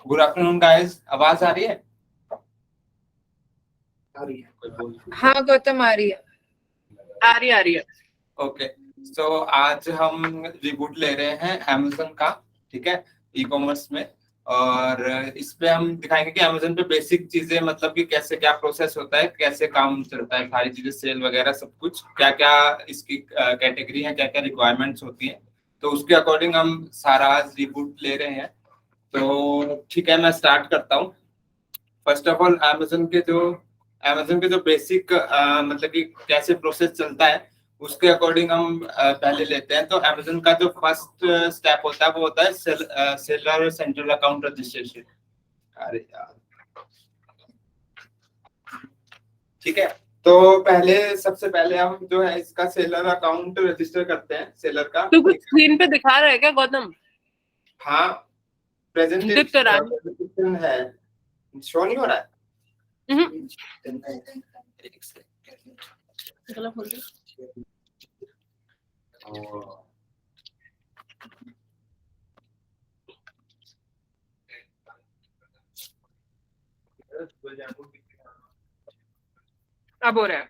Good afternoon guys, आवाज आ रही है? हाँ गौतम, आ रही है। ओके, सो आज हम रिबूट ले रहे हैं अमेज़न का, ठीक है, ई कॉमर्स में। और इस पे हम दिखाएंगे कि अमेज़न पे बेसिक चीजें, मतलब कि कैसे क्या प्रोसेस होता है, कैसे काम चलता है, सारी चीजें, सेल वगैरह सब कुछ, क्या क्या इसकी कैटेगरी है, क्या क्या रिक्वायरमेंट्स होती हैं, तो उसके अकॉर्डिंग हम सारा आज रिबूट ले रहे हैं। तो ठीक है, मैं स्टार्ट करता हूँ। फर्स्ट ऑफ ऑल अमेज़न के जो बेसिक मतलब कि कैसे प्रोसेस चलता है उसके अकॉर्डिंग हम पहले लेते हैं। तो अमेज़न का जो फर्स्ट स्टेप होता है वो होता है सेलर सेंट्रल अकाउंट रजिस्ट्रेशन। अरे यार, ठीक है। तो सबसे पहले हम जो है इसका सेलर अकाउंट रजिस्टर करते हैं, सेलर का। तू कुछ स्क्रीन पे दिखा रहा है क्या गौतम? हाँ, प्रेजेंटेशन है, शो नहीं हो रहा है। अब हो रहा है।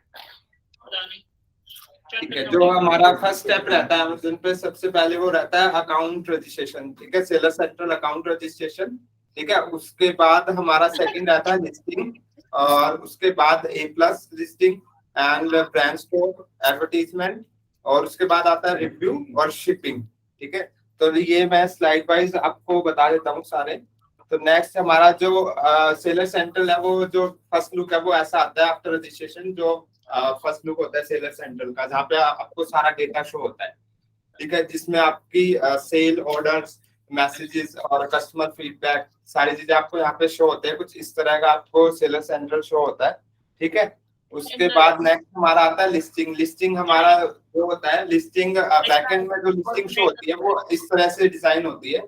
ठीक है, जो हमारा फर्स्ट स्टेप रहता है अमेज़न पे, सबसे पहले वो रहता है अकाउंट रजिस्ट्रेशन, ठीक है, सेलर सेंट्रल अकाउंट रजिस्ट्रेशन, ठीक है। उसके बाद हमारा सेकंड रहता है लिस्टिंग, और उसके बाद A plus listing and brand store advertisement, और उसके बाद आता है रिव्यू और शिपिंग, ठीक है। तो ये मैं स्लाइड वाइज आपको बता देता हूँ सारे। तो नेक्स्ट हमारा जो सेलर सेंट्रल है, वो जो फर्स्ट लुक है वो ऐसा आता है आफ्टर रजिस्ट्रेशन। जो फर्स्ट लुक होता है सेलर सेंट्रल का, जहाँ पे आपको सारा डेटा शो होता है, ठीक है, जिसमें आपकी सेल ऑर्डर्स, मैसेजेस और कस्टमर फीडबैक, सारी चीजें आपको यहाँ पे शो होते हैं। कुछ इस तरह का आपको सेलर सेंट्रल शो होता है, ठीक है। उसके बाद नेक्स्ट हमारा आता है लिस्टिंग। लिस्टिंग हमारा जो होता है, लिस्टिंग बैकएंड में जो लिस्टिंग शो होती है वो इस तरह से डिजाइन होती है।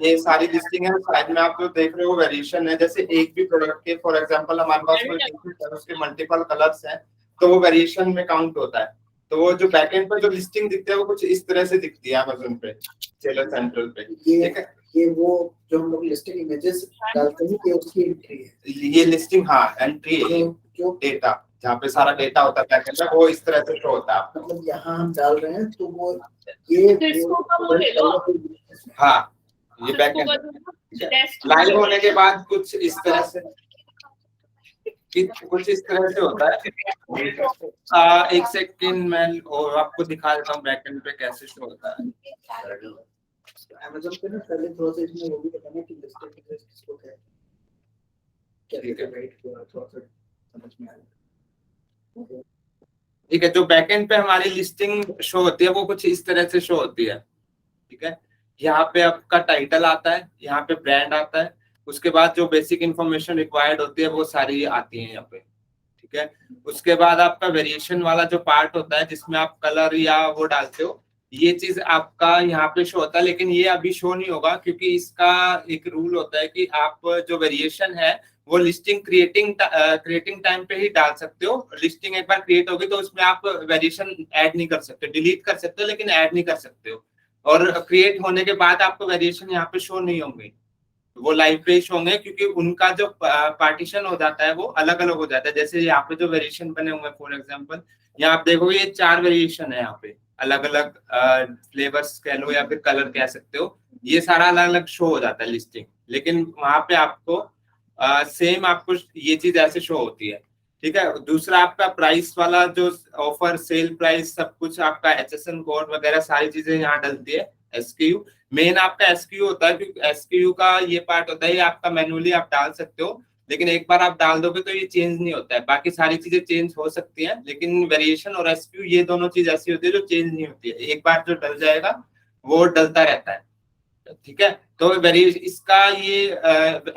ये सारी लिस्टिंग है, साइड में आप जो देख रहे हो वेरिएशन है। जैसे एक भी प्रोडक्ट के, फॉर एग्जांपल हमारे पास कोई टी-शर्ट है, उसके मल्टीपल कलर्स हैं, तो वो वेरिएशन में काउंट होता है। तो वो जो बैकएंड पर जो लिस्टिंग दिखती है वो कुछ इस तरह से दिखती है अमेज़न पे, सेलर सेंट्रल पे, ठीक है। ये वो जो हम लोग लिस्टिंग इमेजेस डालते हैं कि उसकी एंट्री है, ये लिस्टिंग, हाँ, एंट्री है, जो डेटा, जहाँ पे सारा डेटा होता है बैकएंड में, वो इस तरह से शो होता है। मतलब यहाँ हम डाल रहे हैं तो वो ये हाँ, ये बैकएंड लाइव होने के बाद कुछ इस तरह से होता है। एक सेकंड मैं और आपको दिखा देता हूँ बैकएंड पे कैसे शो होता है। अमेज़न पे ना पहले थोड़ा सा इसमें वो भी बताना कि लिस्टिंग इमेज किसको कहते हैं, क्या राइट थोड़ा सा समझ में आया। ठीक है, जो बैकएंड पे हमारी लिस्टिंग शो होती है वो कुछ इस तरह से शो होती है, ठीक है। यहाँ पे आपका टाइटल आता है, यहाँ पे ब्रांड आता है, उसके बाद जो बेसिक इंफॉर्मेशन रिक्वायर्ड होती है वो सारी आती है यहाँ पे, ठीक है। उसके बाद आपका वेरिएशन वाला जो पार्ट होता है जिसमें आप कलर या वो डालते हो, ये चीज आपका यहाँ पे शो होता है। लेकिन ये अभी शो नहीं होगा क्योंकि इसका एक रूल होता है कि आप जो वेरिएशन है वो लिस्टिंग क्रिएटिंग टाइम पे ही डाल सकते हो। लिस्टिंग एक बार क्रिएट होगी तो उसमें आप वेरिएशन ऐड नहीं कर सकते, डिलीट कर सकते हो लेकिन ऐड नहीं कर सकते हो। और क्रिएट होने के बाद आपको वेरिएशन यहाँ पे शो नहीं होंगे, वो लाइव पे शो होंगे, क्योंकि उनका जो पार्टीशन हो जाता है वो अलग अलग हो जाता है। जैसे यहाँ पे जो वेरिएशन बने हुए, फॉर एग्जांपल यहाँ आप देखोगे ये 4 वेरिएशन है यहाँ पे, अलग अलग फ्लेवर्स कह लो या फिर कलर कह सकते हो, ये सारा अलग अलग शो हो जाता है लिस्टिंग। लेकिन वहां पे आपको सेम आपको ये चीज ऐसे शो होती है, ठीक है। दूसरा आपका प्राइस वाला जो ऑफर, सेल प्राइस, सब कुछ आपका HSN कोड वगैरह सारी चीजें यहाँ डलती है। SKU मेन आपका SKU होता है, क्योंकि SKU का ये पार्ट होता है, ये आपका मैनुअली आप डाल सकते हो, लेकिन एक बार आप डाल दोगे तो ये चेंज नहीं होता है। बाकी सारी चीजें चेंज हो सकती हैं, लेकिन वेरिएशन और SKU ये दोनों चीज ऐसी होती है जो चेंज नहीं होती है। एक बार जो डल जाएगा वो डलता रहता है, ठीक है। तो इसका ये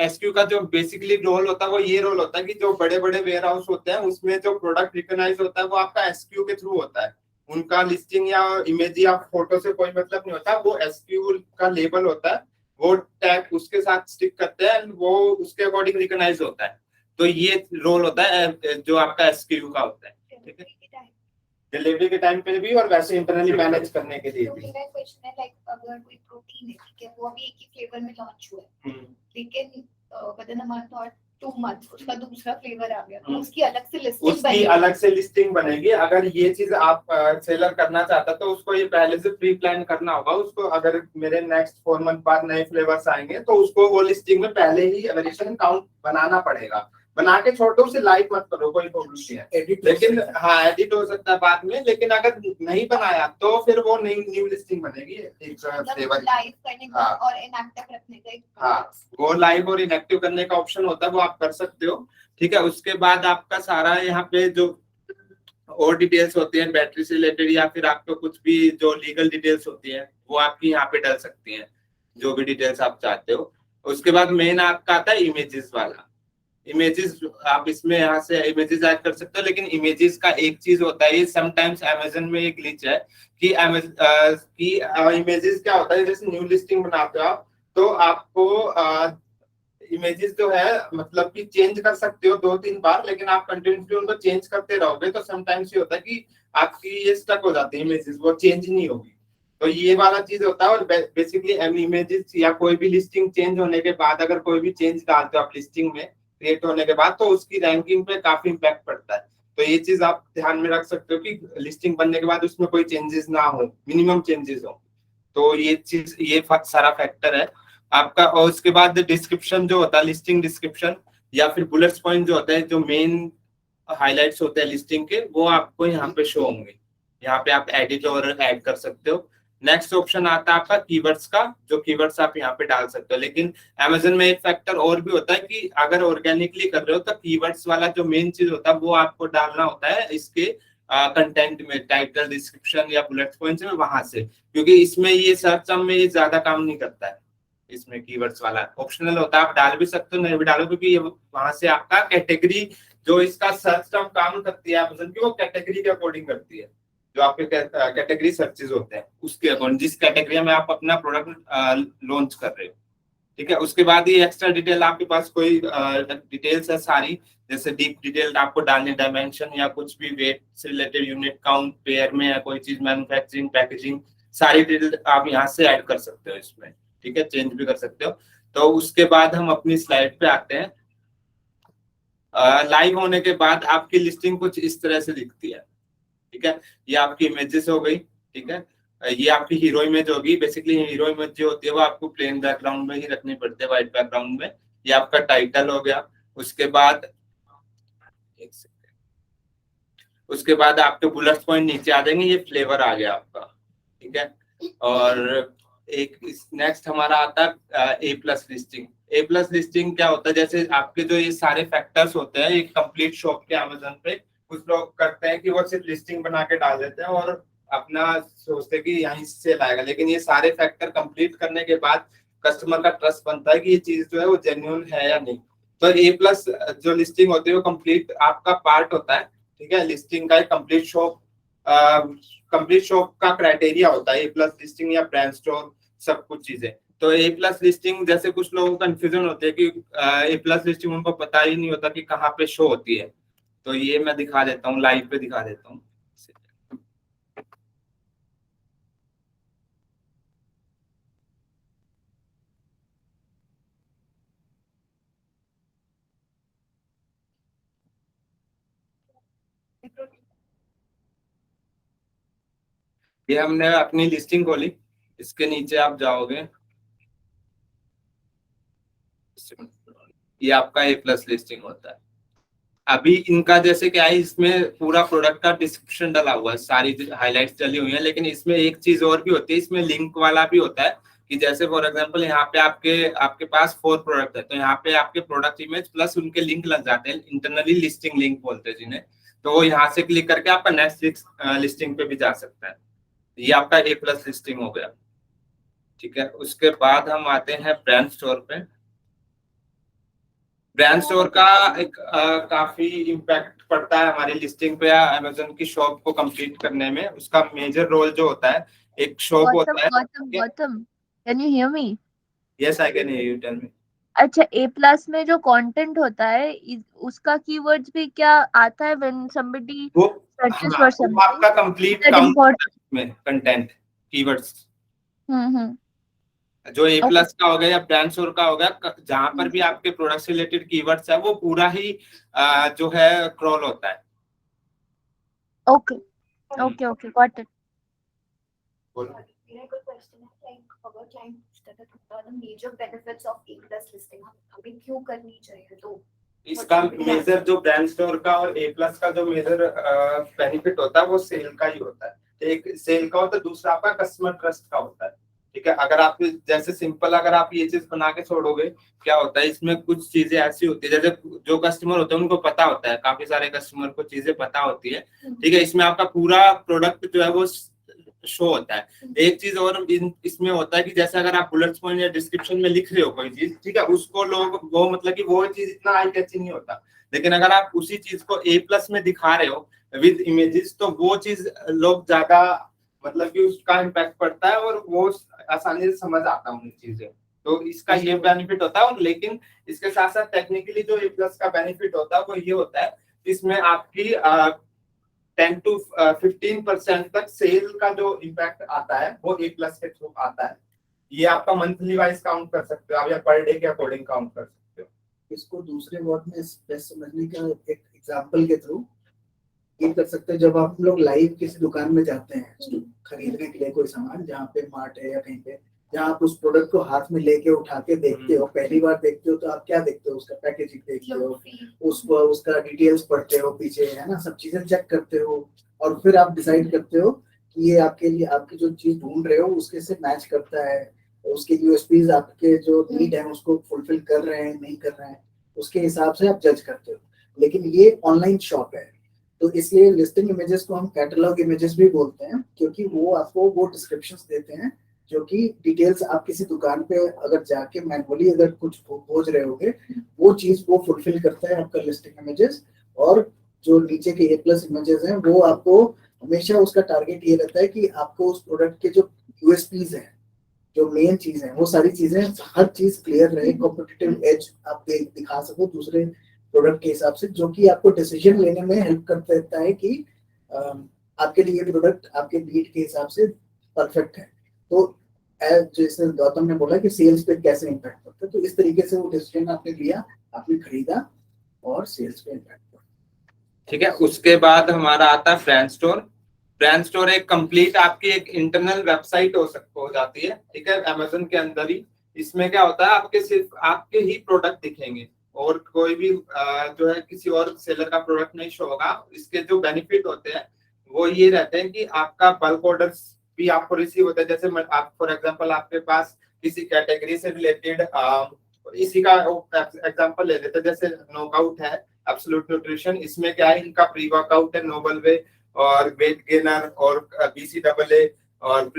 SKU का जो बेसिकली रोल होता है वो ये रोल होता है कि जो बड़े बड़े वेयर हाउस होते हैं उसमें जो प्रोडक्ट रिकॉग्नाइज होता है वो आपका SKU के थ्रू होता है। उनका लिस्टिंग या इमेज या फोटो से कोई मतलब नहीं होता, वो SKU का लेबल होता है, वो टैग उसके साथ स्टिक करते हैं, वो उसके अकॉर्डिंग रिकॉग्नाइज होता है। तो ये रोल होता है जो आपका SKU का होता है, ठीक है। डिलीवरी के टाइम पे भी और वैसे इंटरनली मैनेज करने के लिए तो भी। मेरा क्वेश्चन है लाइक अगर कोई प्रोटीन है ठीक है वो अभी एक ही फ्लेवर में लॉन्च हुआ है लेकिन within a month or 2 months उसका दूसरा फ्लेवर आ गया तो उसकी अलग से लिस्टिंग उसकी बनेगी। अलग से लिस्टिंग बनेगी। अगर ये चीज आप सेलर करना चाहता तो उसको ये पहले से प्री प्लान करना होगा उसको। अगर मेरे नेक्स्ट 4 मंथ बाद नए फ्लेवर्स आएंगे तो उसको वो लिस्टिंग में पहले ही वेरिएशन काउंट बनाना पड़ेगा। बना के छोड़ दो, उसे लाइक मत करो, कोई प्रॉब्लम नहीं है। लेकिन हाँ एडिट हो सकता है बाद में, लेकिन अगर नहीं बनाया तो फिर वो नई न्यू लिस्टिंग बनेगी एक फ्लेवर। लाइव करने का और इनएक्टिव रखने का हाँ वो लाइव और इनएक्टिव करने का ऑप्शन होता है, वो आप कर सकते हो। ठीक है, उसके बाद आपका सारा यहाँ पे जो और डिटेल्स होती हैं बैटरी से रिलेटेड या फिर आपको कुछ भी जो लीगल डिटेल्स होती है वो आपकी यहाँ पे डल सकती हैं, जो भी डिटेल्स आप चाहते हो। उसके बाद मेन आपका आता है इमेजेस वाला। इमेजेस आप इसमें यहाँ से इमेजेस ऐड कर सकते हो, लेकिन इमेजेस का एक चीज होता है, ये समटाइम्स अमेजन में एक ग्लिच है कि इमेजेस क्या होता है, जैसे न्यू लिस्टिंग बनाते हो आप तो आपको इमेजेस जो है मतलब कि चेंज कर सकते हो 2-3 बार, लेकिन आप कंटिन्यूसली उनको चेंज करते रहोगे तो समटाइम्स ये होता है कि आपकी ये स्टक हो जाती है इमेजेस, वो चेंज नहीं होगी। तो ये वाला चीज होता है। और बेसिकली इमेजेस या कोई भी लिस्टिंग चेंज होने के बाद अगर कोई भी चेंज डालते हो आप लिस्टिंग में क्रिएट होने के बाद तो उसकी रैंकिंग पे काफी इम्पैक्ट पड़ता है। तो ये चीज आप ध्यान में रख सकते हो कि लिस्टिंग बनने के बाद उसमें कोई चेंजेस ना हो, मिनिमम चेंजेस हो। तो ये चीज ये सारा फैक्टर है आपका। और उसके बाद डिस्क्रिप्शन जो होता है, लिस्टिंग डिस्क्रिप्शन या फिर बुलेट्स पॉइंट जो होता है, जो मेन हाइलाइट्स होते हैं लिस्टिंग के, वो आपको यहाँ पे शो होंगे। यहाँ पे आप एडिट और ऐड कर सकते हो। नेक्स्ट ऑप्शन आता है आपका कीवर्ड्स का, जो कीवर्ड्स आप यहाँ पे डाल सकते हो। लेकिन अमेजन में एक फैक्टर और भी होता है कि अगर ऑर्गेनिकली कर रहे हो तो कीवर्ड्स वाला जो मेन चीज होता है वो आपको डालना होता है इसके कंटेंट में, टाइटल, डिस्क्रिप्शन या बुलेट पॉइंट्स में, वहां से। क्योंकि इसमें ये सर्च में ये ज्यादा काम नहीं करता है। इसमें कीवर्ड्स वाला ऑप्शनल होता है, आप डाल भी सकते हो नहीं भी डालो, क्योंकि ये वहां से आपका कैटेगरी जो इसका सर्च टर्म काम करती है अमेजन की, वो कैटेगरी के अकॉर्डिंग करती है। जो आपके कैटेगरी सर्चेज होते हैं उसके अकॉर्डिंग, जिस कैटेगरी में आप अपना प्रोडक्ट लॉन्च कर रहे हो। ठीक है, उसके बाद ये एक्स्ट्रा डिटेल आपके पास कोई डिटेल्स है सारी, जैसे डीप डिटेल आपको डालने, डायमेंशन या कुछ भी वेट से रिलेटेड, यूनिट काउंट, पेयर में या कोई चीज, मैन्युफैक्चरिंग, पैकेजिंग, सारी डिटेल आप यहाँ से ऐड कर सकते हो इसमें। ठीक है, चेंज भी कर सकते हो। तो उसके बाद हम अपनी स्लाइड पे आते हैं। लाइव होने के बाद आपकी लिस्टिंग कुछ इस तरह से दिखती है। ठीक है, ये आपकी इमेजेस हो गई। ठीक है, ये आपकी हीरो इमेज होगी। बेसिकली हीरो इमेज जो होती है वो आपको प्लेन बैकग्राउंड में ही रखनी पड़ती है, व्हाइट बैकग्राउंड में। ये आपका टाइटल हो गया। उसके बाद आपके बुलेट पॉइंट नीचे आ जाएंगे, ये फ्लेवर आ गया आपका। ठीक है, और एक नेक्स्ट हमारा आता है A+ लिस्टिंग। A+ लिस्टिंग क्या होता है, जैसे आपके जो ये सारे फैक्टर्स होते हैं एक कंप्लीट शॉप के अमेजन पे, कुछ लोग करते हैं कि वो सिर्फ लिस्टिंग बना के डाल देते हैं और अपना सोचते हैं कि यहीं से लाएगा, लेकिन ये सारे फैक्टर कंप्लीट करने के बाद कस्टमर का ट्रस्ट बनता है कि ये चीज जो है वो जेन्युइन है या नहीं। तो A+ जो लिस्टिंग होती है वो कंप्लीट आपका पार्ट होता है। ठीक है, लिस्टिंग का कंप्लीट शॉप का क्राइटेरिया होता है A+ लिस्टिंग या ब्रांड स्टोर, सब कुछ चीजें। तो A+ लिस्टिंग, जैसे कुछ लोगों को कंफ्यूजन होती है कि A+ लिस्टिंग उनको पता ही नहीं होता कि कहाँ पे शो होती है। तो ये मैं दिखा देता हूँ, लाइव पे दिखा देता हूँ। ये हमने अपनी लिस्टिंग खोली, इसके नीचे आप जाओगे, ये आपका A+ लिस्टिंग होता है। अभी इनका जैसे क्या है, इसमें पूरा प्रोडक्ट का डिस्क्रिप्शन डला हुआ है, सारी हाइलाइट्स डली हुई है, लेकिन इसमें एक चीज और भी होती है, इसमें लिंक वाला भी होता है कि जैसे फॉर एग्जांपल यहाँ पे आपके पास 4 प्रोडक्ट है, तो यहाँ पे आपके प्रोडक्ट इमेज प्लस उनके लिंक लग जाते हैं, इंटरनली लिस्टिंग लिंक बोलते हैं जिन्हें। तो वो यहाँ से क्लिक करके आपका नेक्स्ट लिस्टिंग पे भी जा सकता है। ये आपका A+ लिस्टिंग हो गया। ठीक है, उसके बाद हम आते हैं ब्रांड स्टोर पे। ब्रांड स्टोर का एक काफी इम्पैक्ट पड़ता है हमारी लिस्टिंग पे या अमेज़न की शॉप को कंप्लीट करने में। उसका मेजर रोल जो होता है, एक शॉप होता है। Gautam, can you hear me? Yes, I can hear you, tell me. अच्छा, A+ में जो कंटेंट होता है उसका कीवर्ड्स भी क्या आता है? व्हेन समबडी searches हाँ, for वो something आपका कंप्लीट that काउंट important. में कंटेंट कीवर्ड्स हम्म. जो ए Okay. प्लस का हो गया या ब्रांड स्टोर का हो गया, जहां पर भी आपके प्रोडक्ट से रिलेटेड कीवर्ड्स है वो पूरा ही जो है क्रॉल होता है। Okay. Okay. Got it. बोलो। मेरा एक क्वेश्चन है, लाइक अगर क्लाइंट पूछता है तो the major benefits of A plus listing हमें क्यों करनी चाहिए, तो इसका मेजर जो ब्रांड स्टोर का और ए प्लस का जो मेजर बेनिफिट होता है वो सेल का ही होता है। एक सेल का होता है, दूसरा आपका कस्टमर ट्रस्ट का होता है। ठीक है, अगर आप जैसे सिंपल अगर आप ये चीज बना के छोड़ोगे, क्या होता है इसमें कुछ चीजें ऐसी होती है, जैसे जो कस्टमर होते हैं उनको पता होता है, काफी सारे कस्टमर को चीजें पता होती है। ठीक है, इसमें आपका पूरा प्रोडक्ट जो है वो शो होता है। एक चीज और इसमें होता है कि जैसे अगर आप बुलेट पॉइंट या डिस्क्रिप्शन में लिख रहे हो कोई चीज, ठीक है, उसको लोग वो मतलब कि वो चीज इतना आई कैचिंग नहीं होता, लेकिन अगर आप उसी चीज को ए प्लस में दिखा रहे हो विद इमेजेस, तो वो चीज लोग ज्यादा मतलब कि उसका इम्पैक्ट पड़ता है और वो आसानी से समझ आता है उन चीजें। तो इसका ये बेनिफिट होता है। और लेकिन इसके साथ साथ टेक्निकली जो ए प्लस का बेनिफिट होता है वो ये होता है, इसमें आपकी 10 to 15% तक सेल का जो इम्पैक्ट आता है वो ए प्लस के थ्रू आता है। ये आपका मंथली वाइज काउंट कर सकते हो आप, या पर डे के अकॉर्डिंग काउंट कर सकते हो। इसको दूसरे वर्ड में बेस्ट समझने का एक एग्जांपल के थ्रू ये कर सकते हैं। जब आप लोग लाइव किसी दुकान में जाते हैं खरीदने के लिए कोई सामान, जहाँ पे मार्ट है या कहीं पे, जहाँ आप उस प्रोडक्ट को हाथ में लेके उठा के देखते हो, पहली बार देखते हो तो आप क्या देखते हो, उसका पैकेजिंग देखते हो, उसको उसका डिटेल्स पढ़ते हो पीछे, है ना, सब चीजें चेक करते हो, और फिर आप डिसाइड करते हो कि ये आपके लिए, आपकी जो चीज ढूंढ रहे हो उसके से मैच करता है, उसके यूएसपीज आपके जो नीड है उसको फुलफिल कर रहे हैं नहीं कर रहे हैं, उसके हिसाब से आप जज करते हो। लेकिन ये ऑनलाइन शॉप है, तो इसलिए लिस्टिंग इमेजेस को हम कैटलॉग इमेजेस भी बोलते हैं, क्योंकि वो आपको वो डिस्क्रिप्शंस देते हैं जो कि डिटेल्स आप किसी दुकान पे अगर जाके मैनुअली अगर कुछ खोज रहे होगे, वो चीज वो फुलफिल करता है आपका लिस्टिंग इमेजेस। और जो नीचे के ए प्लस इमेजेस हैं वो आपको हमेशा उसका टारगेट ये रहता है कि आपको उस प्रोडक्ट के जो यूएसपीज हैं, जो मेन चीज है, वो सारी चीजें, हर चीज क्लियर रहे, कॉम्पिटिटिव एज आप दिखा सको दूसरे प्रोडक्ट के हिसाब से, जो कि आपको डिसीजन लेने में हेल्प कर देता है कि आपके लिए ये प्रोडक्ट आपके नीड के हिसाब से परफेक्ट है। तो जैसे गौतम ने बोला कि सेल्स पे कैसे इम्पैक्ट पड़ता है, तो इस तरीके से वो डिसीजन आपने लिया, आपने खरीदा और सेल्स पे इम्पैक्ट पड़ा। ठीक है, उसके बाद हमारा आता है ब्रांड स्टोर। ब्रांड स्टोर एक कंप्लीट आपकी एक इंटरनल वेबसाइट हो जाती है। ठीक है, अमेज़न के अंदर ही। इसमें क्या होता है, आपके सिर्फ आपके ही प्रोडक्ट दिखेंगे और कोई भी जो है किसी और सेलर का प्रोडक्ट नहीं शो होगा। इसके जो बेनिफिट होते हैं वो ये रहते हैं कि आपका बल्क ऑर्डर्स भी आपको रिसीव होता है। जैसे आप फॉर एग्जांपल आपके पास किसी कैटेगरी से रिलेटेड इसी का एग्जांपल ले लेते हैं, जैसे नॉकआउट है, एब्सोल्यूट न्यूट्रिशन, इसमें क्या है, इनका प्री वर्कआउट है नोबल वे और वेट गेनर और BCAA और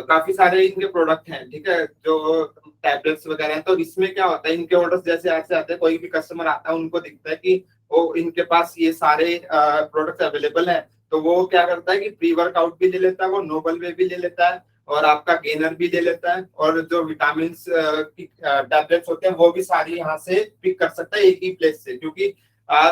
काफी सारे इनके प्रोडक्ट हैं। ठीक है, जो टैबलेट्स वगैरह हैं। तो इसमें क्या होता है, इनके ऑर्डर्स जैसे ऐसे आते हैं, कोई भी कस्टमर आता है उनको दिखता है कि वो इनके पास ये सारे प्रोडक्ट अवेलेबल हैं, तो वो क्या करता है कि प्री वर्कआउट भी ले लेता है, वो नोबल वे भी ले लेता है और आपका गेनर भी ले लेता है, और जो विटामिन की टैबलेट्स होते हैं वो भी सारी यहाँ से पिक कर सकता है एक ही प्लेस से। क्योंकि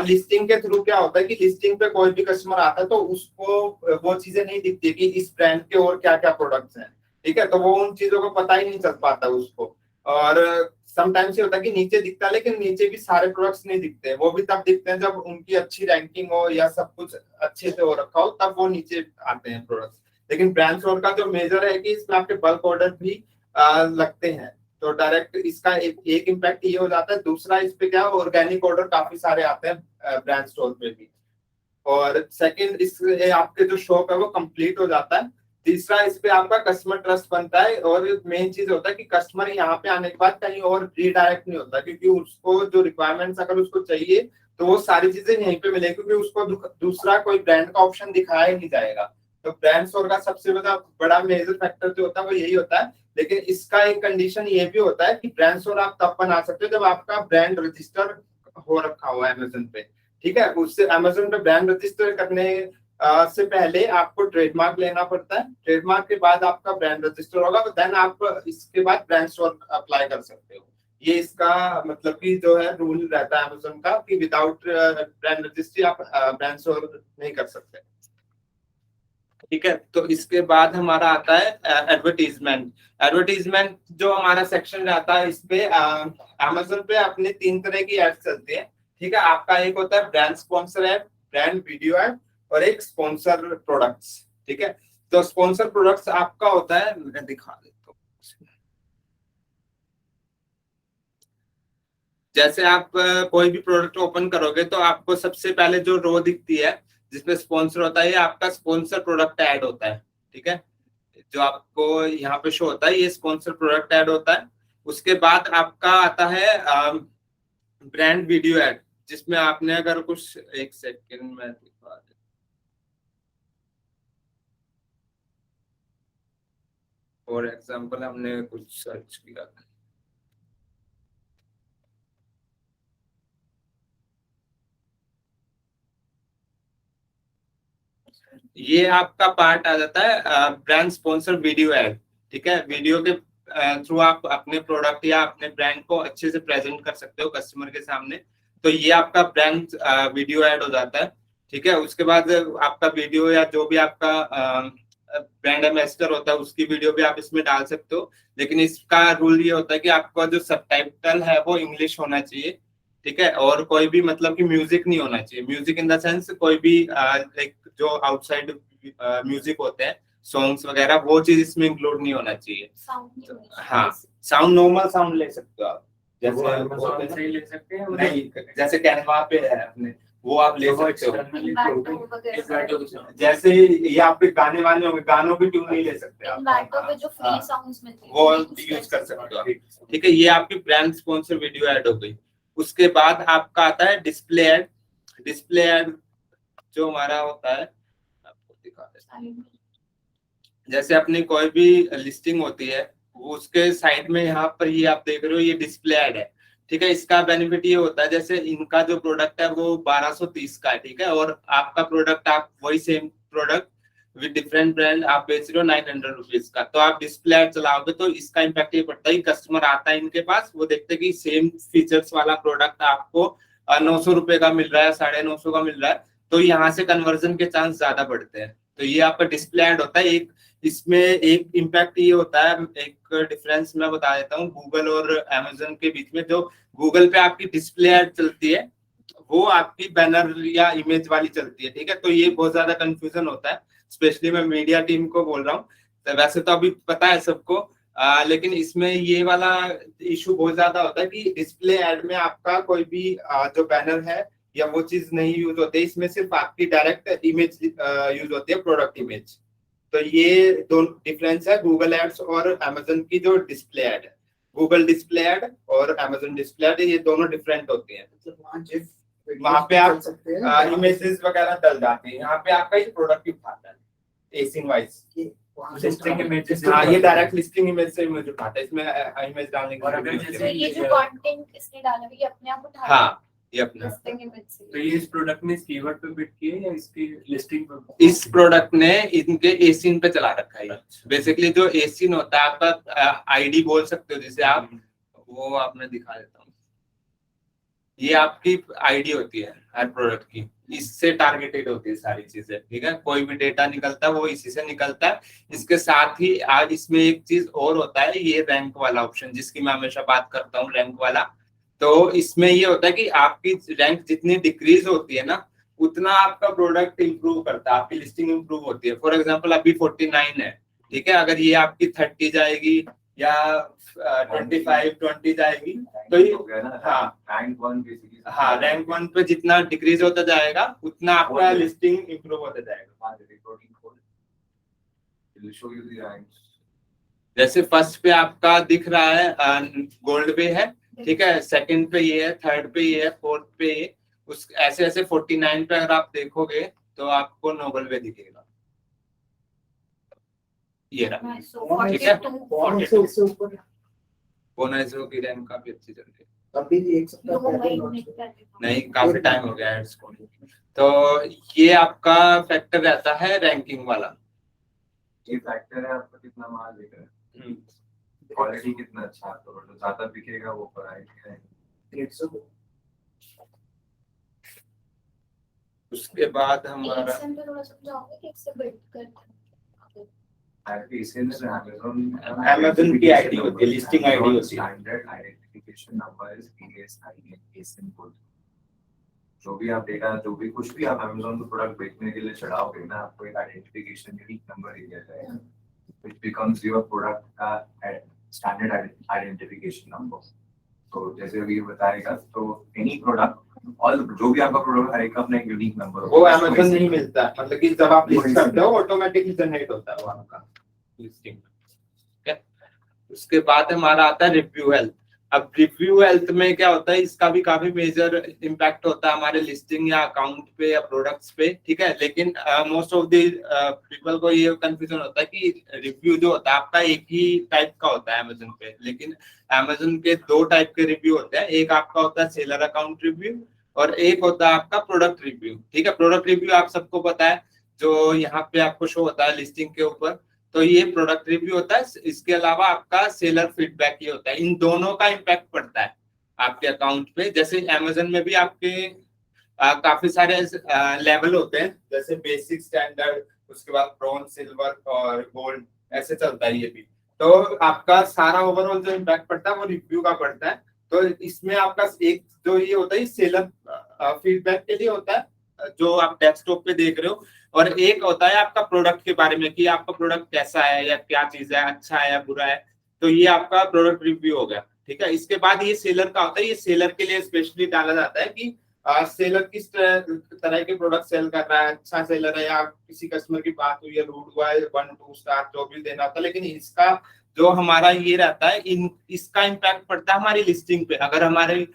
लिस्टिंग के थ्रू क्या होता है कि लिस्टिंग पे कोई भी कस्टमर आता है तो उसको वो चीजें नहीं दिखती कि इस ब्रांड के और क्या क्या प्रोडक्ट्स हैं। ठीक है, तो वो उन चीजों को पता ही नहीं चल पाता उसको। और समटाइम्स ये होता है कि नीचे दिखता है, लेकिन नीचे भी सारे प्रोडक्ट्स नहीं दिखते, वो भी तब दिखते हैं जब उनकी अच्छी रैंकिंग हो या सब कुछ अच्छे से हो रखा हो, तब वो नीचे आते हैं प्रोडक्ट्स। लेकिन ब्रांड स्टोर का जो मेजर है कि इसमें आपके बल्क ऑर्डर भी लगते हैं, तो डायरेक्ट इसका एक इम्पैक्ट ये हो जाता है। दूसरा इस पे क्या, ऑर्गेनिक ऑर्डर काफी सारे आते हैं ब्रांड स्टोर पे भी। और सेकंड, इस आपके जो शॉप है वो कंप्लीट हो जाता है। तीसरा, इस पे आपका कस्टमर ट्रस्ट बनता है। और मेन चीज होता है कि कस्टमर यहाँ पे आने के बाद कहीं और रीडायरेक्ट नहीं होता, क्योंकि उसको जो रिक्वायरमेंट्स अगर उसको चाहिए तो वो सारी चीजें यहीं पे मिलेगी, क्योंकि उसको दूसरा कोई ब्रांड का ऑप्शन दिखाया ही नहीं जाएगा। तो ब्रांड स्टोर का सबसे बड़ा मेजर फैक्टर जो होता है वो यही होता है। लेकिन इसका एक कंडीशन ये भी होता है कि ब्रांड स्टोर आप तब बना सकते हो जब आपका ब्रांड रजिस्टर हो रखा हुआ है अमेज़न पे। ठीक है, उससे अमेज़न पे ब्रांड रजिस्टर करने से पहले आपको ट्रेडमार्क लेना पड़ता है। ट्रेडमार्क के बाद आपका ब्रांड रजिस्टर होगा, देन आप इसके बाद ब्रांड स्टोर अप्लाई कर सकते हो। ये इसका मतलब कि जो है रूल रहता है अमेज़न का कि विदाउट ब्रांड रजिस्ट्री आप ब्रांड स्टोर नहीं कर सकते। ठीक है। तो इसके बाद हमारा आता है एडवर्टीजमेंट। एडवर्टीजमेंट जो हमारा सेक्शन रहता है, इस पे अमेज़न पे अपने 3 तरह की एड्स चलती है, ठीक है। आपका एक होता है brand sponsor ad, brand video ad, और एक स्पॉन्सर प्रोडक्ट्स, ठीक है। तो स्पॉन्सर प्रोडक्ट्स आपका होता है, मैं दिखा देता हूँ। जैसे आप कोई भी प्रोडक्ट ओपन करोगे तो आपको सबसे पहले जो रो दिखती है जिसमें स्पॉन्सर होता है, ये आपका स्पॉन्सर प्रोडक्ट ऐड होता है, ठीक है। जो आपको यहाँ पे शो होता है ये स्पॉन्सर प्रोडक्ट ऐड होता है। उसके बाद आपका आता है ब्रांड वीडियो ऐड, जिसमें आपने अगर कुछ, एक सेकंड में दिखा दे। फॉर एग्जांपल हमने कुछ सर्च किया, ये आपका पार्ट आ जाता है ब्रांड स्पॉन्सर वीडियो ऐड, ठीक है। वीडियो के थ्रू आप अपने प्रोडक्ट या अपने ब्रांड को अच्छे से प्रेजेंट कर सकते हो कस्टमर के सामने, तो ये आपका ब्रांड वीडियो ऐड हो जाता है, ठीक है। उसके बाद आपका वीडियो या जो भी आपका ब्रांड एम्बेसडर होता है उसकी वीडियो भी आप इसमें डाल सकते हो, लेकिन इसका रूल ये होता है कि आपका जो सबटाइटल है वो इंग्लिश होना चाहिए, ठीक है। और कोई भी मतलब कि म्यूजिक नहीं होना चाहिए, म्यूजिक इन द सेंस कोई भी लाइक जो आउटसाइड म्यूजिक होते हैं, सॉन्ग्स वगैरह, वो चीज इसमें इंक्लूड नहीं होना चाहिए। हाँ, साउंड नॉर्मल साउंड ले सकते हो आप, जैसे ले सकते हैं, नहीं जैसे कैनवा पे है अपने, वो आप ले सकते हो। जैसे ये आपके गाने वाले होंगे, गानों की ट्यून नहीं ले सकते आप, जो फ्री सॉन्ग्स मिलते हैं वो यूज कर सकते हो, ठीक है। ये आपकी ब्रांड स्पॉन्सर वीडियो ऐड हो गई। उसके बाद आपका आता है डिस्प्ले ऐड। डिस्प्ले ऐड जो हमारा होता है, आपको दिखा देता हूं। जैसे अपनी कोई भी लिस्टिंग होती है, वो उसके साइड में यहाँ पर ये आप देख रहे हो, ये डिस्प्ले ऐड है, ठीक है। इसका बेनिफिट ये होता है, जैसे इनका जो प्रोडक्ट है वो 1230 का है, ठीक है, और आपका प्रोडक्ट, आप वही same product with different brand आप बेच रहे हो 900 रुपीज का, तो आप डिस्प्ले ऐड चलाओगे तो इसका इम्पैक्ट ये पड़ता है, कस्टमर आता है इनके पास, वो देखते हैं कि सेम फीचर्स वाला प्रोडक्ट आपको 900 रुपए का मिल रहा है, 950 का मिल रहा है, तो यहाँ से कन्वर्जन के चांस ज्यादा बढ़ते हैं। तो ये आपका डिस्प्ले ऐड होता है। एक इसमें एक इम्पैक्ट ये होता है, एक डिफरेंस मैं बता देता हूँ गूगल और अमेज़न के बीच में। जो गूगल पे आपकी डिस्प्ले ऐड चलती है वो आपकी बैनर या इमेज वाली चलती है, ठीक है। तो ये बहुत ज्यादा कंफ्यूजन होता है, स्पेशली मैं मीडिया टीम को बोल रहा हूँ। तो वैसे तो अभी पता है सबको, लेकिन इसमें ये वाला इशू बहुत ज्यादा होता है कि डिस्प्ले ऐड में आपका कोई भी जो बैनर है या वो चीज नहीं यूज होती, इसमें सिर्फ आपकी डायरेक्ट इमेज यूज होती है, प्रोडक्ट इमेज। तो ये दो डिफरेंस है गूगल एड्स और अमेज़न की जो डिस्प्ले ऐड है। गूगल डिस्प्ले ऐड और अमेज़न डिस्प्ले ऐड ये दोनों डिफरेंट होती हैं। वहाँ पे आप इमेजेस वगैरह डल जाते हैं, यहाँ पे आपका ये प्रोडक्ट उठाता है एसिंग वाइज। लिस्टिंग इमेजेस, हाँ, ये डायरेक्ट लिस्टिंग इमेज से इमेज उठाता है, इसमें इमेज डालने की, और अगर जैसे ये जो कंटेंट इसने डाला है ये अपने आप उठा, हाँ, ये अपना। तो ये इस प्रोडक्ट ने कीवर्ड पे बिट किए या इसकी लिस्टिंग पे? इस प्रोडक्ट ने इनके एसिन पे चला रखा है। बेसिकली जो एसिन होता है आपका आईडी बोल सकते हो जिसे आप, वो आपने दिखा देता हूँ। ये आपकी आईडी होती है हर प्रोडक्ट की, इससे टारगेटेड होती है सारी चीजें, ठीक है। कोई भी डेटा निकलता है वो इसी से निकलता है। इसके साथ ही आज इसमें एक चीज और होता है, ये रैंक वाला ऑप्शन, जिसकी मैं हमेशा बात करता हूँ, रैंक वाला। तो इसमें ये होता है कि आपकी रैंक जितनी डिक्रीज होती है ना, उतना आपका प्रोडक्ट इंप्रूव करता है, आपकी लिस्टिंग इंप्रूव होती है। फॉर एग्जांपल अभी 49 है, ठीक है, अगर ये आपकी 30 जाएगी या 25 20 जाएगी तो ये, हाँ, रैंक 1 पे जितना डिक्रीज होता जाएगा उतना आपका लिस्टिंग इंप्रूव होता जाएगा। जैसे फर्स्ट पे आपका दिख रहा है गोल्ड पे है, ठीक है, सेकंड पे ये है, थर्ड पे ये है, फोर्थ पे ये, उस ऐसे ऐसे 49 पे अगर आप देखोगे तो आपको नोबल पे दिखेगा, ये रहा, ठीक है। बोनाइजो की रैंक काफी अच्छी चल रही है, अभी एक सप्ताह नहीं काफी टाइम हो गया एड्स को। तो ये आपका फैक्टर रहता है रैंकिंग वाला। ये फैक्टर है आपका कितना माल बिक रहा है, क्वालिटी कितना अच्छा है, तो ज्यादा बिकेगा वो प्राइस है। उसके बाद हमारा थोड़ा समझाओगे कि इससे बिल्ड करते हैं। Amazon की आईडी होती है, लिस्टिंग आईडी होती है। Standard identification number is ASIN, ASIN code. जो भी आप डेटा, जो भी कुछ भी आप Amazon पे प्रोडक्ट बेचने के लिए चढ़ाओगे ना, आपको एक आइडेंटिफिकेशन यूनिक नंबर दिया जाएगा, which becomes your product का स्टैंडर्ड आइडेंटिफिकेशन नंबर। तो जैसे अभी बताएगा, तो एनी प्रोडक्ट और जो भी आपका प्रोडक्ट है, अपना एक यूनिक नंबर वो Amazon नहीं मिलता, मतलब कि जब आप लिस्ट करते हो ऑटोमेटिकली जनरेट होता है वो आपका लिस्टिंग। उसके बाद हमारा आता है रिव्यू हेल्थ। अब रिव्यू हेल्थ में क्या होता है, इसका भी काफी मेजर इम्पैक्ट होता है हमारे लिस्टिंग या अकाउंट पे या प्रोडक्ट्स पे, ठीक है। लेकिन मोस्ट ऑफ द पीपल को ये कंफ्यूजन होता है कि रिव्यू जो होता है आपका एक ही टाइप का होता है अमेजन पे, लेकिन अमेजन के दो टाइप के रिव्यू होते हैं। एक आपका होता है सेलर अकाउंट रिव्यू और एक होता है आपका प्रोडक्ट रिव्यू, ठीक है। प्रोडक्ट रिव्यू आप सबको पता है, जो यहाँ पे आपको शो होता है लिस्टिंग के ऊपर, तो ये प्रोडक्ट रिव्यू होता है। इसके अलावा आपका सेलर फीडबैक ये होता है। इन दोनों का इम्पैक्ट पड़ता है आपके अकाउंट पे। जैसे अमेजन में भी आपके काफी सारे लेवल होते हैं, जैसे बेसिक, स्टैंडर्ड, उसके बाद ब्रॉन्ज, सिल्वर और गोल्ड, ऐसे चलता है ये भी। तो आपका सारा ओवरऑल जो इम्पैक्ट पड़ता है वो रिव्यू का पड़ता है। तो इसमें आपका एक जो ये होता है सेलर फीडबैक के लिए होता है, जो आप डेस्कटॉप पे देख रहे हो, और एक होता है आपका प्रोडक्ट के बारे में कि आपका प्रोडक्ट कैसा है या क्या चीज है, अच्छा है या बुरा है। तो ये आपका प्रोडक्ट रिव्यू हो गया, ठीक है। इसके बाद ये सेलर का होता है। ये सेलर के लिए स्पेशली डाला जाता है कि सेलर किस तरह के प्रोडक्ट सेल कर रहा है, अच्छा सेलर है या किसी कस्टमर की बात हुई है, रूड हुआ है, 1-2 स्टार जो भी देना होता है। लेकिन इसका जो हमारा ये रहता है, इसका इम्पैक्ट पड़ता है हमारी लिस्टिंग पे। अगर हमारे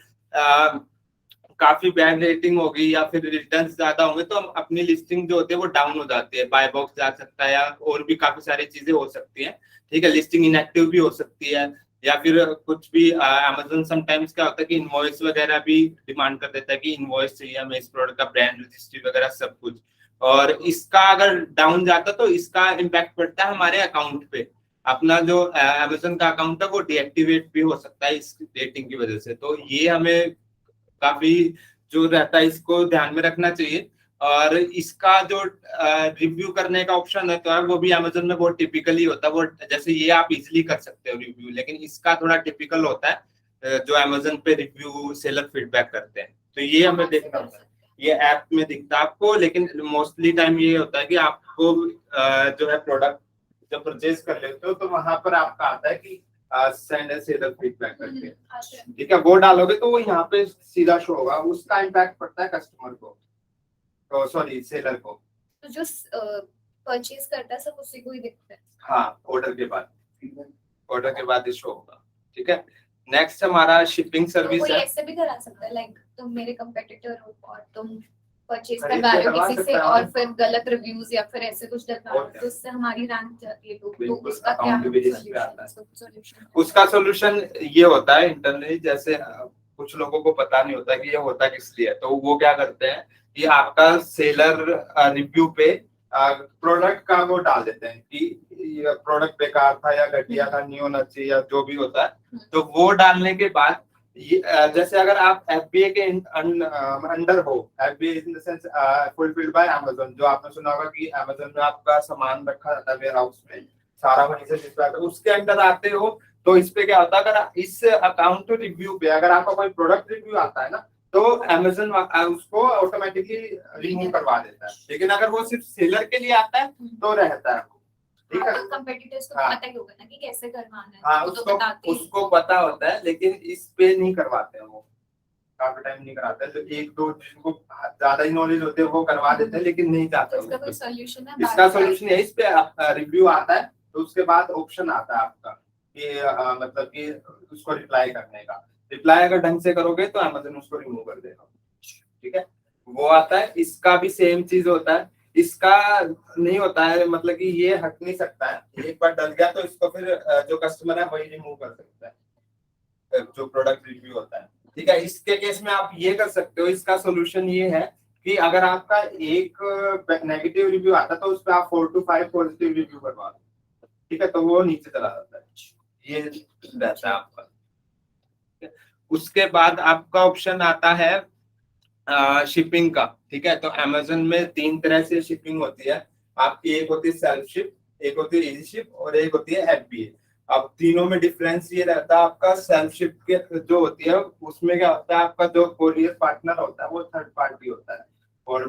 काफी बैड रेटिंग होगी या फिर रिटर्न्स ज्यादा होंगे तो हम अपनी लिस्टिंग जो होती है वो डाउन हो जाती है, बाय बॉक्स जा सकता है या और भी काफी सारी चीजें हो सकती हैं, ठीक है। लिस्टिंग इनएक्टिव भी हो सकती है या फिर कुछ भी। अमेज़न समटाइम्स क्या होता है कि इनवॉइस वगैरह भी डिमांड कर देता है कि इनवॉइस चाहिए हमें इस प्रोडक्ट का, ब्रांड रजिस्ट्री वगैरह सब कुछ। और इसका अगर डाउन जाता तो इसका इम्पैक्ट पड़ता है हमारे अकाउंट पे। अपना जो अमेज़न का अकाउंट है वो डीएक्टिवेट भी हो सकता है इस रेटिंग की वजह से। तो ये हमें काफी जो रहता है इसको ध्यान में रखना चाहिए। और इसका जो रिव्यू करने का ऑप्शन है तो है वो भी अमेज़न में बहुत टिपिकली होता है। वो जैसे ये आप इजीली कर सकते हो रिव्यू, लेकिन इसका थोड़ा टिपिकल होता है जो अमेज़न पे रिव्यू सेलर फीडबैक करते हैं। तो ये हमें देखना होता है, ये ऐप में दिखता है आपको। लेकिन मोस्टली टाइम ये होता है कि आपको जो है प्रोडक्ट जब परचेज कर लेते हो तो वहां पर आपका आता है कि सेंड ए सेलर फीडबैक करके, ठीक है। वो डालोगे तो वो यहाँ पे सीधा शो होगा, उसका इम्पैक्ट पड़ता है कस्टमर को, तो सॉरी सेलर को। तो जो परचेज करता है सब उसी को ही दिखता है। हाँ, ऑर्डर के बाद ही शो होगा, ठीक है। नेक्स्ट हमारा शिपिंग सर्विस कोई है। ऐसे भी करा सकता है, लाइक तुम मेरे कंपेटिटर हो और तुम परचेज खरीद करवा के रहे हो करवा किसी सकता से है, और फिर गलत रिव्यूज या फिर ऐसे कुछ डलवा रहे हो और क्या? तो उससे हमारी रैंक जाती है। तो बिल्कुल, उसका क्या accountability पे आता है। सॉल्यूशन? उसका सोल्यूशन ये होता है इंटरनली, जैसे कुछ लोगों को पता नहीं होता कि ये होता किस लिए, तो वो क्या करते हैं कि आपका सेलर रिव्यू पे प्रोडक्ट का वो डाल देते हैं कि ये प्रोडक्ट बेकार था या घटिया था, न्यू होना चाहिए या जो भी होता है। तो वो डालने के बाद जैसे अगर आप FBA के अंडर हो, FBA in the sense fulfilled by Amazon, जो आपने सुना होगा कि अमेज़न में आपका सामान रखा जाता है वेयर हाउस में, सारा वहीं से डिस्पैच, उसके अंडर आते हो। तो इस पे क्या होता है, अगर इस अकाउंट रिव्यू पे अगर आपका कोई प्रोडक्ट रिव्यू आता है ना तो अमेज़न उसको ऑटोमेटिकली रिमूव करवा देता है। लेकिन अगर वो सिर्फ सेलर के लिए आता है तो रहता है, ठीक है। कंपेटिटर्स को हाँ। पता ही होगा ना कि कैसे करवाना है। हाँ, वो तो बताते ही उसको पता होता है, लेकिन इस पे नहीं करवाते हैं वो, काफी टाइम नहीं कराते हैं। तो एक दो जिनको ज्यादा ही नॉलेज होते हैं वो करवा देते हैं, लेकिन नहीं चाहते। तो इसका कोई सॉल्यूशन है? इसका सॉल्यूशन है, इस पे रिव्यू आता है तो उसके बाद ऑप्शन आता है आपका कि मतलब कि उसको रिप्लाई करने का। रिप्लाई अगर ढंग से करोगे तो अमेज़न उसको रिमूव कर देगा, ठीक है। वो आता है। इसका भी सेम चीज होता है। इसका नहीं होता है, मतलब कि ये हट नहीं सकता है, एक बार डल गया तो इसको फिर जो कस्टमर है वही रिमूव कर सकता है जो प्रोडक्ट रिव्यू होता है, ठीक है। इसके केस में आप ये कर सकते हो, इसका सोल्यूशन ये है कि अगर आपका एक नेगेटिव रिव्यू आता है तो उस पर आप 4 to 5 पॉजिटिव रिव्यू करवा दो, ठीक है। तो वो नीचे चला जाता है, ये रहता है आपका। उसके बाद आपका ऑप्शन आता है शिपिंग का, ठीक है। तो अमेज़न में 3 तरह से शिपिंग होती है आपकी। एक होती है सेल्फ शिप, एक होती है इजी शिप और एक होती है FBA। अब तीनों में डिफरेंस ये रहता है आपका सेल्फ शिप के जो होती है उसमें क्या होता है, आपका जो कोरियर पार्टनर होता है वो थर्ड पार्टी होता है। और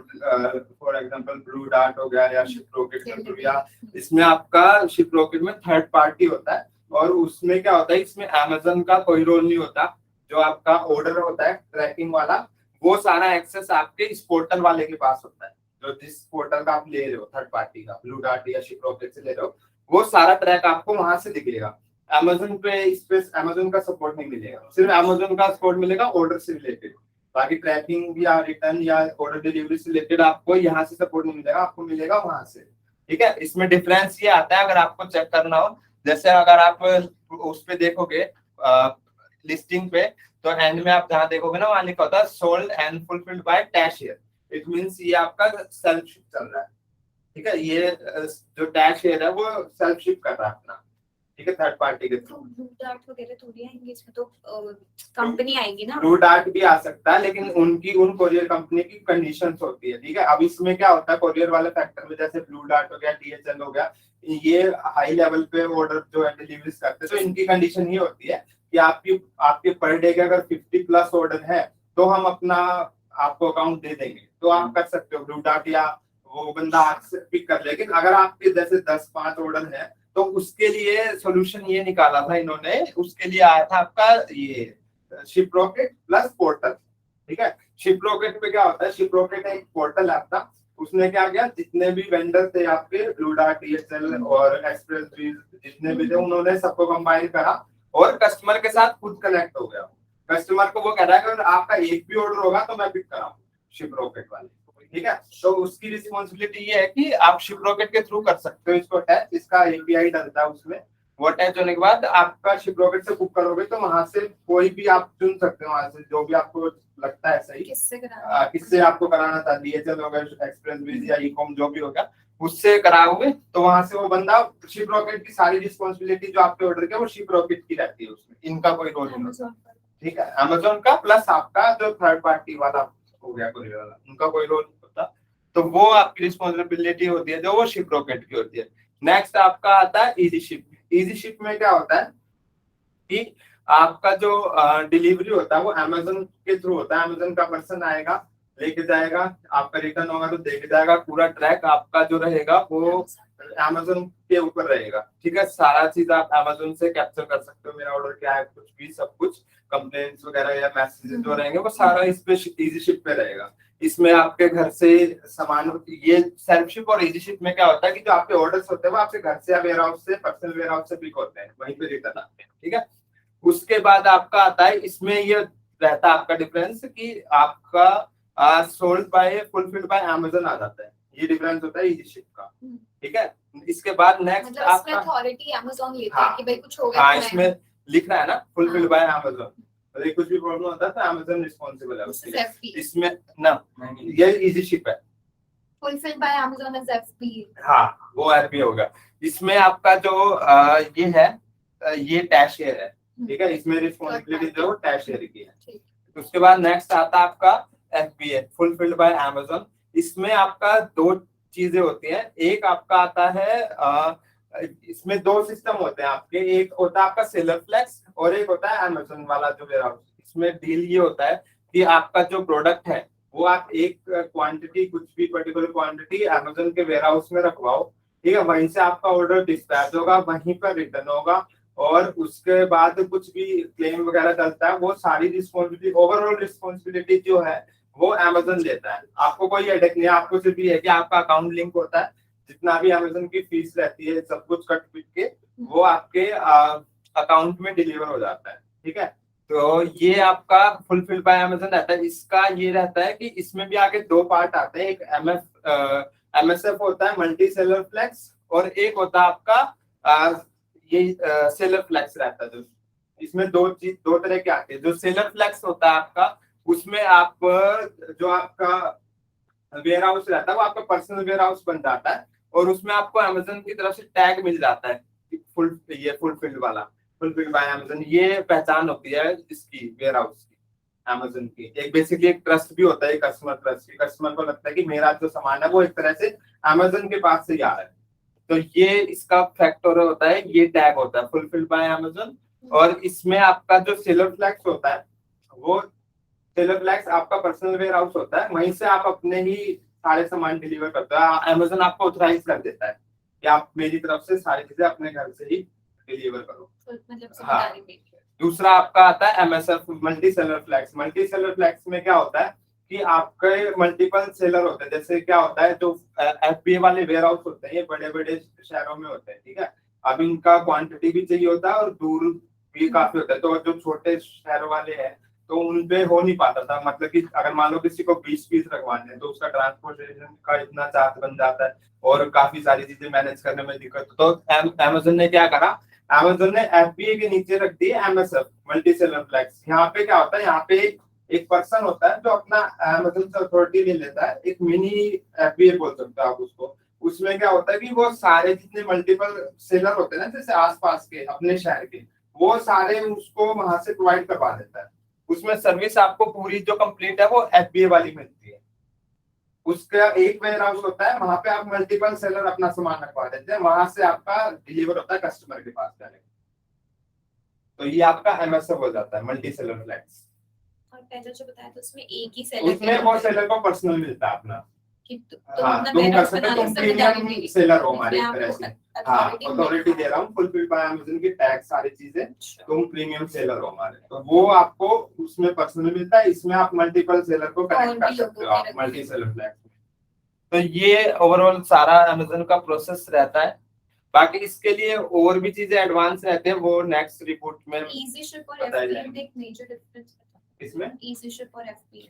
फॉर एग्जांपल ब्लू डार्ट हो गया या शिप रॉकेट के थ्रू, या इसमें आपका शिप रॉकेट में थर्ड पार्टी होता है। और उसमें क्या होता है, इसमें अमेज़न का कोई रोल नहीं होता। जो आपका ऑर्डर होता है ट्रैकिंग वाला, वो सारा एक्सेस आपके इस पोर्टल वाले के पास होता है। जो जिस पोर्टल का आप ले रहे हो थर्ड पार्टी का, ब्लू डार्ट या शिप रॉकेट से ले रहे हो, वो सारा ट्रैक आपको वहां से दिखेगा। अमेज़न पे इस पे अमेज़न का सपोर्ट नहीं मिलेगा, सिर्फ अमेज़न का सपोर्ट मिलेगा ऑर्डर से रिलेटेड। बाकी ट्रैकिंग या रिटर्न या ऑर्डर डिलीवरी से रिलेटेड आपको यहाँ से सपोर्ट नहीं मिलेगा, आपको मिलेगा वहां से। ठीक है, इसमें डिफरेंस ये आता है, अगर आपको चेक करना हो, जैसे अगर आप उस पे देखोगे लिस्टिंग पे, तो एंड में आप जहाँ देखोगे ना, वहां लिखा होता है सोल्ड एंड फुलफिल्ड बाय टैशियर। इट मींस ये आपका सेल्फ शिप चल रहा है। ठीक है, ये जो टैशियर है वो सेल्फ शिप कर रहा है अपना। ठीक है, थर्ड पार्टी के थ्रू। ब्लू डार्ट वगैरह थोड़ी आएंगे इसमें, तो कंपनी आएगी ना। ब्लू डार्ट भी आ सकता है, लेकिन उनकी उन कोरियर कंपनी की कंडीशंस होती है। ठीक है, अब इसमें क्या होता है, कोरियर वाले फैक्टर में जैसे ब्लू डार्ट हो गया, DHL हो गया, ये हाई लेवल पे ऑर्डर जो है डिलीवरी करते हैं, तो इनकी कंडीशन ये होती है कि आपके पर डे के अगर 50 प्लस ऑर्डर है तो हम अपना आपको अकाउंट दे देंगे, तो आप कर सकते हो ब्लू डार्ट, या वो बंदा आपसे पिक कर। लेकिन अगर आपके जैसे 10-5 ऑर्डर है, तो उसके लिए सोल्यूशन ये निकाला था इन्होंने, उसके लिए आया था आपका ये शिप रॉकेट प्लस पोर्टल। ठीक है, शिप रॉकेट पे क्या होता है, शिप रॉकेट एक पोर्टल ऐप था, उसने क्या किया, जितने भी वेंडर थे आपके ब्लू डार्ट, DHL और एक्सप्रेस जितने भी थे, उन्होंने सबको कंबाइन करा और कस्टमर के साथ खुद कनेक्ट हो गया। कस्टमर को वो कह रहा है कि अगर आपका एक भी ऑर्डर होगा तो मैं पिक कराऊंगा शिप रॉकेट वाले। ठीक है, तो उसकी रिस्पॉन्सिबिलिटी ये है कि आप शिप रॉकेट के थ्रू कर सकते हो इसको अटैच, इसका API डलता है उसमें। वो अटैच होने के बाद आपका शिप रॉकेट से बुक करोगे तो वहां से कोई भी आप चुन सकते हो, वहां से जो भी आपको लगता है सही। किससे आपको कराना था, DHL होगा, एक्सप्रेस या ई-कॉम जो भी होगा, उससे कराओगे तो वहां से वो बंदा, शिप रॉकेट की सारी रिस्पॉन्सिबिलिटी जो आपके ऑर्डर के वो शिप रॉकेट की रहती है, उसमें इनका कोई रोल नहीं होता। ठीक है, अमेज़न का प्लस आपका जो थर्ड पार्टी वाला हो गया कोरियर वाला, उनका कोई रोल नहीं होता। तो वो आपकी रिस्पॉन्सिबिलिटी होती है जो वो शिप रॉकेट की होती है। नेक्स्ट आपका आता है इजी शिप। इजी शिप में क्या होता है कि आपका जो डिलीवरी होता है वो अमेज़न के थ्रू होता है। अमेज़न का पर्सन आएगा, लेके जाएगा, आपका रिटर्न होगा तो देके जाएगा, पूरा ट्रैक आपका जो रहेगा वो अमेज़न के ऊपर रहेगा। ठीक है, सारा चीज आप अमेज़न से कैप्चर कर सकते हो, मेरा ऑर्डर क्या है, कुछ भी, सब कुछ, कंप्लेंट्स वगैरह या मैसेजेस जो रहेंगे वो सारा इस पे इजी शिप पे रहेगा। इसमें आपके घर से सामान, ये सेल्फ शिप और इजी शिप में क्या होता है कि जो आपके ऑर्डर्स होते हैं वो आपके घर से या वेयर हाउस से, पर्सनल वेयर हाउस से पिक होते हैं, वहीं पे रिटर्न आते हैं। ठीक है, उसके बाद आपका आता है, इसमें ये रहता है आपका डिफरेंस कि आपका sold by fulfilled by Amazon आ जाता है, ये डिफरेंस होता है इजी शिप का। ठीक है, इसके बाद नेक्स्ट मतलब आपका अथॉरिटी अमेज़न लेता है हाँ, कि भाई कुछ हो गया हाँ, तो मैं- इसमें लिख रहा है ना फुलफिल्ड बाय अमेज़न, अगर कुछ भी प्रॉब्लम होता है तो अमेज़न रिस्पांसिबल है उसके लिए। FP इसमें ना, ये इजी शिप है। fulfilled by Amazon as FP। हाँ, वो FP होगा। इसमें आपका जो ये है, ये टैशियर है। ठीक है, इसमें रिस्पॉन्सिबिलिटी जो टैशियर की है। ठीक। उसके बाद नेक्स्ट आता है आपका FBA, फुलफिल्ड बाय अमेज़न। इसमें आपका दो चीजें होती हैं, एक आपका आता है इसमें दो सिस्टम होते हैं आपके, एक होता है आपका सेलर फ्लेक्स और एक होता है अमेज़न वाला जो वेयर हाउस। इसमें डील ये होता है कि आपका जो प्रोडक्ट है वो आप एक क्वांटिटी, कुछ भी पर्टिकुलर क्वांटिटी अमेज़न के वेयर हाउस में रखवाओ। ठीक है, वहीं से आपका ऑर्डर डिस्पैच होगा, वहीं पर रिटर्न होगा, और उसके बाद कुछ भी क्लेम वगैरह चलता है वो सारी रिस्पॉन्सिबिलिटी, ओवरऑल रिस्पॉन्सिबिलिटी जो है वो अमेज़न लेता है। आपको कोई हेडेक नहीं है, आपको सिर्फ ये है कि आपका अकाउंट लिंक होता है, जितना भी अमेज़न की फीस रहती है सब कुछ कट पिट के वो आपके अकाउंट में डिलीवर हो जाता है। ठीक है, तो ये आपका फुलफिल बाय अमेज़न रहता है। इसका ये रहता है कि इसमें भी आगे दो पार्ट आते हैं, एक MSF होता है, मल्टी सेलर फ्लेक्स, और एक होता है आपका ये सेलर फ्लेक्स रहता है। जो इसमें दो तरह के आते हैं। जो सेलर फ्लेक्स होता है आपका, उसमें आप जो आपका वेयर हाउस रहता है वो आपका पर्सनल वेयर हाउस बन जाता है, और उसमें आपको अमेज़न की तरफ से टैग मिल जाता है, ये फुलफिल्ड वाला, फुलफिल्ड बाय अमेज़न, ये पहचान होती है इसकी वेयर हाउस की, अमेज़न की। एक बेसिकली एक ट्रस्ट भी होता है, कस्टमर ट्रस्ट। कस्टमर को लगता है कि मेरा जो सामान है वो एक तरह से अमेज़न के पास से ही आ रहा है। तो ये इसका फैक्टर होता है, ये टैग होता है फुलफिल्ड बाय अमेज़न। और इसमें आपका जो सेलर फ्लैग्स होता है, वो सेलर फ्लैग्स आपका पर्सनल वेयर हाउस होता है, वहीं से आप अपने ही सारे सामान डिलीवर करते हो। अमेज़न आपको ऑथराइज कर देता है कि आप मेरी तरफ से सारी चीजें अपने घर से ही डिलीवर करो। मतलब हाँ। दूसरा आपका आता है MSF multi cellular flags. Multi cellular flags में क्या होता है कि आपके मल्टीपल सेलर होते हैं। जैसे क्या होता है, जो FBA वाले वेयर हाउस होते हैं ये बड़े बड़े शहरों में होते हैं, ठीक है। अब इनका क्वांटिटी भी चाहिए होता है और दूर भी काफी होता है, तो जो छोटे शहरों वाले हैं तो उन पे हो नहीं पाता था। मतलब कि अगर मान लो किसी को 20 पीस रखवाने हैं तो उसका ट्रांसपोर्टेशन का इतना चार्ज बन जाता है और काफी सारी चीजें मैनेज करने में दिक्कत। तो अमेज़न ने क्या करा, अमेज़न ने FBA के नीचे रख दी MSF मल्टी सेलर फ्लैग्स। यहाँ पे क्या होता है, यहाँ पे एक पर्सन होता है जो अपना अमेज़न से अथॉरिटी ले लेता है, एक मिनी FBA बोल सकते हो आप उसको। उसमें क्या होता है कि वो सारे जितने मल्टीपल सेलर होते हैं ना, जैसे आसपास के अपने शहर के, वो सारे उसको वहां से प्रोवाइड करवा देता है। उसमें सर्विस आपको पूरी जो कंप्लीट है वो FBA वाली मिलती है। उसका एक वेयर हाउस होता है, वहां पे आप मल्टीपल सेलर अपना सामान रखवा देते हैं, वहां से आपका डिलीवर होता है कस्टमर के पास डायरेक्ट। तो ये आपका MSF हो जाता है मल्टी सेलर फ्लैग्स। और पहले जो बताया था उसमें एक ही सेलर, उसमें वो सेलर को पर्सनल मिलता है अपना। तो हाँ, मतलब तुम मैं कर उसमें सकते हो, तुम ना प्रीमियम सेलर हो हमारी मैं तरह आपको से। हाँ, authority अथॉरिटी दे रहा हूँ, फुलफिल्ड बाय अमेज़न की टैग सारी चीजें, तुम प्रीमियम सेलर हो हमारे, तो वो आपको उसमें पर्सनल मिलता है। इसमें आप मल्टीपल सेलर को कनेक्ट कर सकते हो आप मल्टी सेलर फ्लैग्स में। तो ये ओवरऑल सारा अमेज़न का प्रोसेस रहता है। बाकी इसके लिए और भी चीजें एडवांस रहते हैं, वो नेक्स्ट रिपोर्ट में इजी शिप और बताया FBA जाएगा। में एक मेजर डिफरेंस बताओ। इसमें इजी शिप और FBA,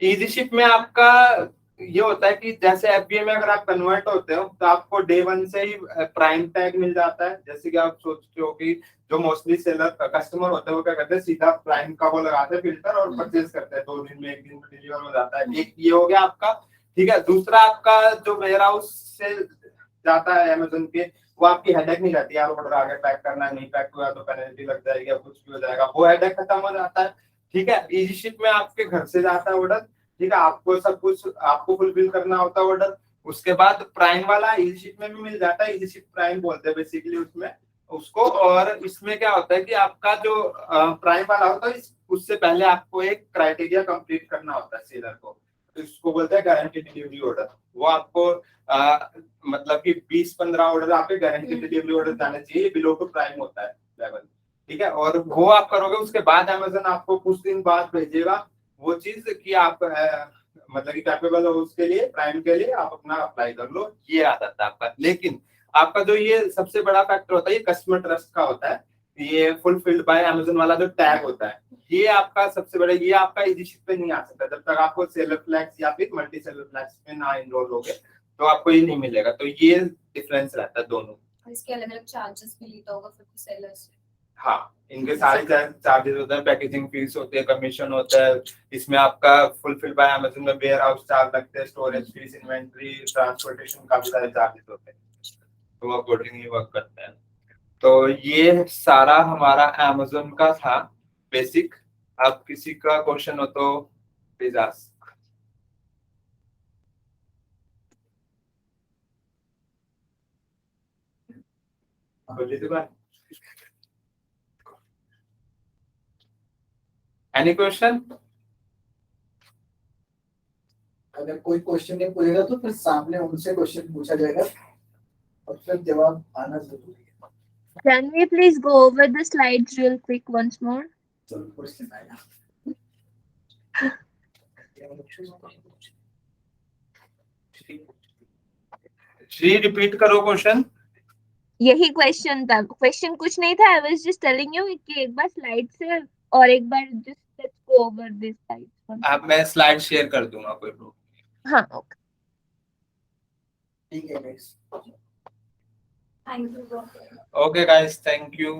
इजी शिप में आपका ये होता है कि जैसे FBA में अगर आप कन्वर्ट होते हो तो आपको डे 1 से ही प्राइम टैग मिल जाता है। जैसे कि आप सोचते हो कि जो मोस्टली सेलर कस्टमर होते हैं वो क्या करते हैं, सीधा प्राइम का वो लगाते हैं फिल्टर और परचेज करते हैं, 2 दिन में 1 दिन में डिलीवर हो जाता है। एक ये हो गया आपका, ठीक है। दूसरा आपका जो वेयर हाउस से जाता है अमेज़न के, वो आपकी हेडेक नहीं रहती, यार ऑर्डर आगे पैक करना है, नहीं पैक हुआ तो पेनल्टी लग जाएगी या कुछ भी हो जाएगा, वो हेडेक खत्म हो जाता है, ठीक है। इजी शिप में आपके घर से जाता है ऑर्डर, ठीक है, आपको सब कुछ आपको फुलफिल करना होता है ऑर्डर। उसके बाद प्राइम वाला इजी शिप में भी मिल जाता है, इजी शिप प्राइम बोलते हैं बेसिकली उसमें उसको। और इसमें क्या होता है कि आपका जो प्राइम वाला होता है, उससे पहले आपको एक क्राइटेरिया कंप्लीट करना होता है सेलर को, इसको बोलते हैं गारंटी डिलीवरी ऑर्डर। वो आपको मतलब कि 20-15 ऑर्डर आपके गारंटी डिलीवरी ऑर्डर जाने चाहिए, बिलो टू प्राइम होता है लेवल, ठीक है। और वो आप करोगे, उसके बाद अमेज़न आपको कुछ दिन बाद भेजेगा वो चीज कि आप मतलब कि कैपेबल हो उसके लिए, प्राइम के लिए आप अपना अप्लाई कर लो, ये आ जाता है आपका। लेकिन आपका जो ये सबसे बड़ा फैक्टर होता है, ये कस्टमर ट्रस्ट का होता है। ये फुलफिल्ड बाय अमेज़न वाला जो टैग होता है, ये आपका सबसे बड़ा, ये आपका इजी शिप पे नहीं आ सकता जब तक आपको सेलर फ्लैग्स या फिर मल्टी सेलर फ्लैग्स में ना इनरोल होगे, तो आपको ये नहीं मिलेगा। तो ये डिफरेंस रहता है दोनों। इसके अलग अलग चार्जेस भी लेता होगा फिर सेलर से। हाँ, इनके सारे चार्जेस होते हैं, पैकेजिंग फीस होती है, कमीशन होता है। इसमें आपका फुलफिल बाय अमेज़न में वेयर हाउस चार्ज लगते हैं, स्टोरेज फीस, इन्वेंटरी, ट्रांसपोर्टेशन, काफी सारे चार्जेस होते हैं, तो अकॉर्डिंगली वर्क करते हैं। तो ये सारा हमारा अमेज़न का था बेसिक। अब किसी का क्वेश्चन हो तो प्लीज आस्क। Any question? अगर कोई क्वेश्चन नहीं पूछेगा तो फिर सामने उनसे क्वेश्चन पूछा जाएगा और फिर जवाब आना जरूरी है। Can we please go over the slides real quick once more? चलो क्वेश्चन आएगा। श्री रिपीट करो क्वेश्चन। यही क्वेश्चन था, क्वेश्चन कुछ नहीं था, I was just telling you कि एक बार स्लाइड से और एक बार just let's go over this slides. अब मैं स्लाइड शेयर कर दूंगा, कोई प्रॉब्लम। हाँ, ओके, ठीक है guys. Thank you. Okay guys, thank you.